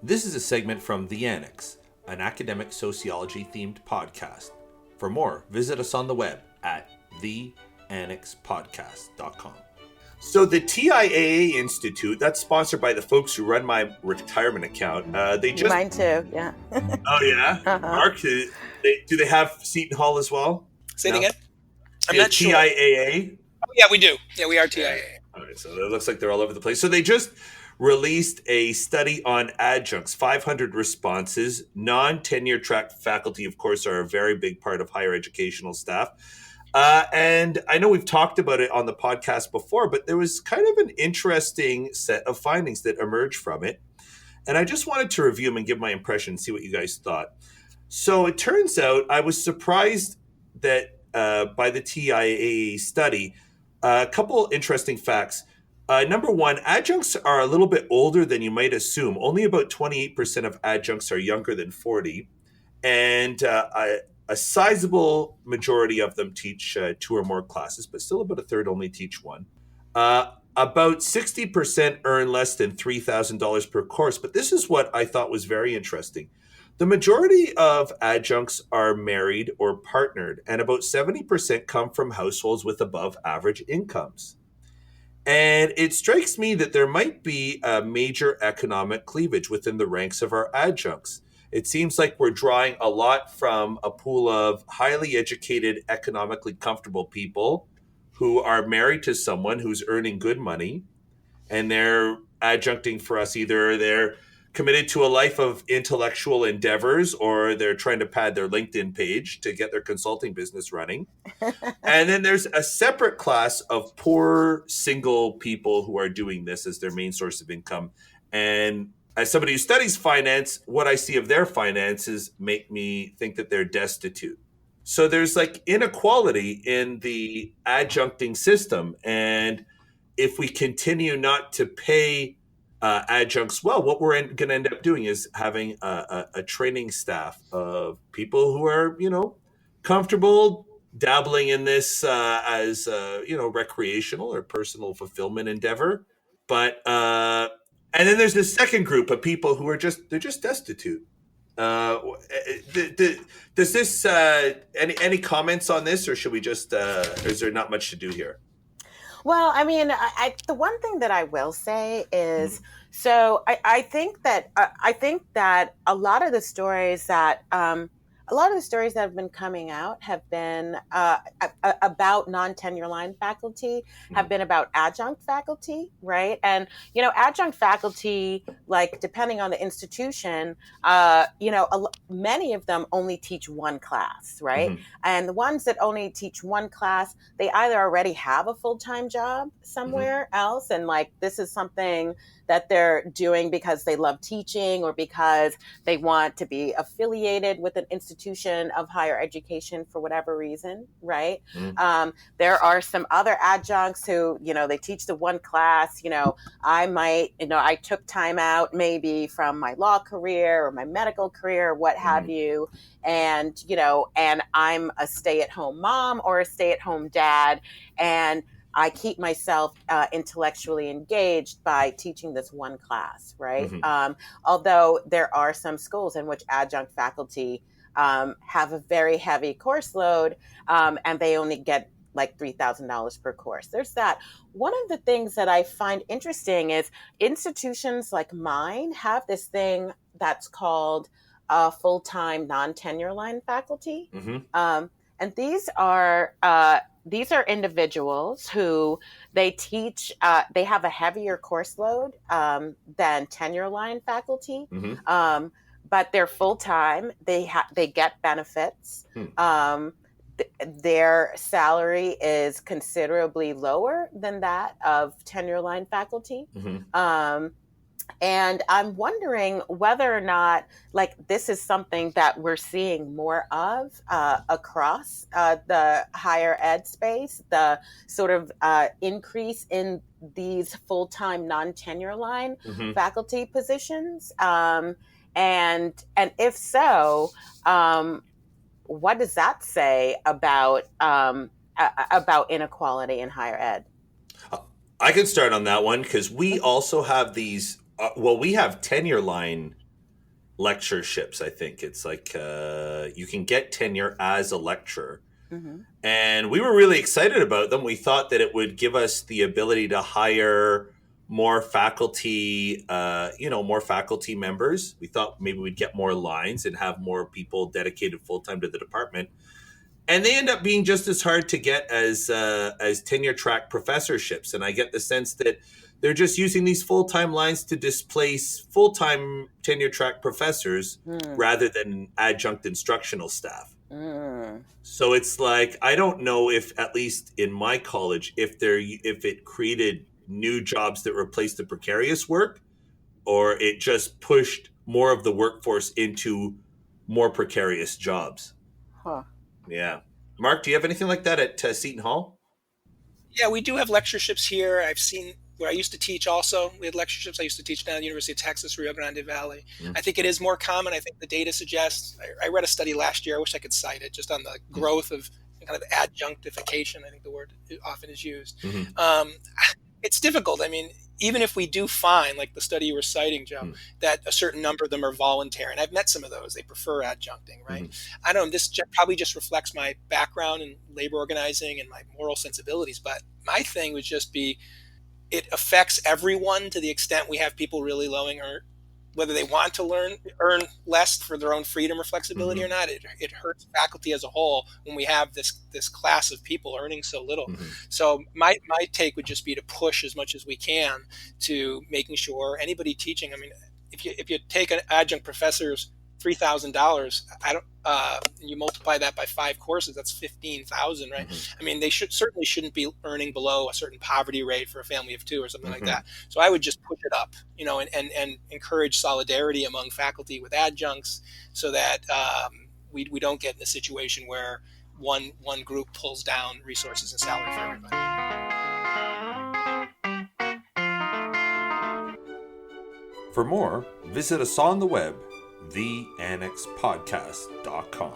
This is a segment from The Annex, an academic sociology-themed podcast. For more, visit us on the web at theannexpodcast.com. So the TIAA Institute, that's sponsored by the folks who run my retirement account. Mine too, yeah. Oh, yeah? Uh-huh. Mark, do they have Seton Hall as well? Say it again. I'm The not sure. TIAA? Oh, yeah, we do. Yeah, we are TIAA. All right, so it looks like they're all over the place. So they just released a study on adjuncts, 500 responses. Non-tenure track faculty, of course, are a very big part of higher educational staff. And I know we've talked about it on the podcast before, but there was kind of an interesting set of findings that emerged from it. And I just wanted to review them and give my impression, see what you guys thought. So it turns out I was surprised that by the TIAA study, a couple interesting facts. Number one, adjuncts are a little bit older than you might assume. Only about 28% of adjuncts are younger than 40. And a sizable majority of them teach two or more classes, but still about a third only teach one. About 60% earn less than $3,000 per course. But this is what I thought was very interesting. The majority of adjuncts are married or partnered, and about 70% come from households with above average incomes. And it strikes me that there might be a major economic cleavage within the ranks of our adjuncts. It seems like we're drawing a lot from a pool of highly educated, economically comfortable people who are married to someone who's earning good money, and they're adjuncting for us. Either they're committed to a life of intellectual endeavors or they're trying to pad their LinkedIn page to get their consulting business running. And then there's a separate class of poor single people who are doing this as their main source of income. And as somebody who studies finance, what I see of their finances make me think that they're destitute. So there's like inequality in the adjuncting system. And if we continue not to pay adjuncts well, what we're going to end up doing is having a training staff of people who are, comfortable dabbling in this as recreational or personal fulfillment endeavor. But and then there's this second group of people who are just destitute. Does this any comments on this, or should we just is there not much to do here? Well, I mean, the one thing that I will say is, so I think that a lot of the stories that have been coming out have been about non-tenure line faculty, have been about adjunct faculty, right? And adjunct faculty, like depending on the institution, many of them only teach one class, right? Mm-hmm. And the ones that only teach one class, they either already have a full-time job somewhere else, and like this is something that they're doing because they love teaching or because they want to be affiliated with an institution of higher education for whatever reason, right? There are some other adjuncts who, they teach the one class. I took time out maybe from my law career or my medical career or what have you. And, and I'm a stay-at-home mom or a stay-at-home dad. And I keep myself intellectually engaged by teaching this one class, right? Although there are some schools in which adjunct faculty have a very heavy course load, and they only get like $3,000 per course. There's that. One of the things that I find interesting is institutions like mine have this thing that's called full-time non-tenure line faculty. And these are individuals who they teach, they have a heavier course load than tenure line faculty, but they're full-time, they get benefits. Their salary is considerably lower than that of tenure line faculty. And I'm wondering whether or not, like, this is something that we're seeing more of across the higher ed space, the sort of increase in these full-time non-tenure line faculty positions. And if so, what does that say about inequality in higher ed? I can start on that one because we also have these. We have tenure line lectureships. I think it's like you can get tenure as a lecturer. Mm-hmm. And we were really excited about them. We thought that it would give us the ability to hire more faculty, more faculty members. We thought maybe we'd get more lines and have more people dedicated full-time to the department. And they end up being just as hard to get as tenure track professorships. And I get the sense that they're just using these full-time lines to displace full-time tenure track professors rather than adjunct instructional staff. So it's like, I don't know if, at least in my college, if it created new jobs that replaced the precarious work, or it just pushed more of the workforce into more precarious jobs. Huh. Yeah. Mark, do you have anything like that at Seton Hall? Yeah, we do have lectureships here. I've seen where I used to teach also. We had lectureships. I used to teach down at the University of Texas, Rio Grande Valley. I think it is more common. I think the data suggests, I read a study last year, I wish I could cite it, just on the growth of kind of adjunctification, I think the word often is used. It's difficult. I mean, even if we do find, like the study you were citing, Joe, that a certain number of them are voluntary, and I've met some of those, they prefer adjuncting, right? I don't know, this probably just reflects my background in labor organizing and my moral sensibilities, but my thing would just be, it affects everyone to the extent we have people really lowering, or whether they want to earn less for their own freedom or flexibility or not. It hurts faculty as a whole when we have this class of people earning so little. So my take would just be to push as much as we can to making sure anybody teaching. I mean, if you take an adjunct professor's $3,000, you multiply that by 5 courses, that's 15,000, right? I mean, they certainly shouldn't be earning below a certain poverty rate for a family of 2 or something like that. So I would just push it up, and encourage solidarity among faculty with adjuncts, so that we don't get in a situation where one group pulls down resources and salary for everybody. For more, visit us on the web, theannexpodcast.com.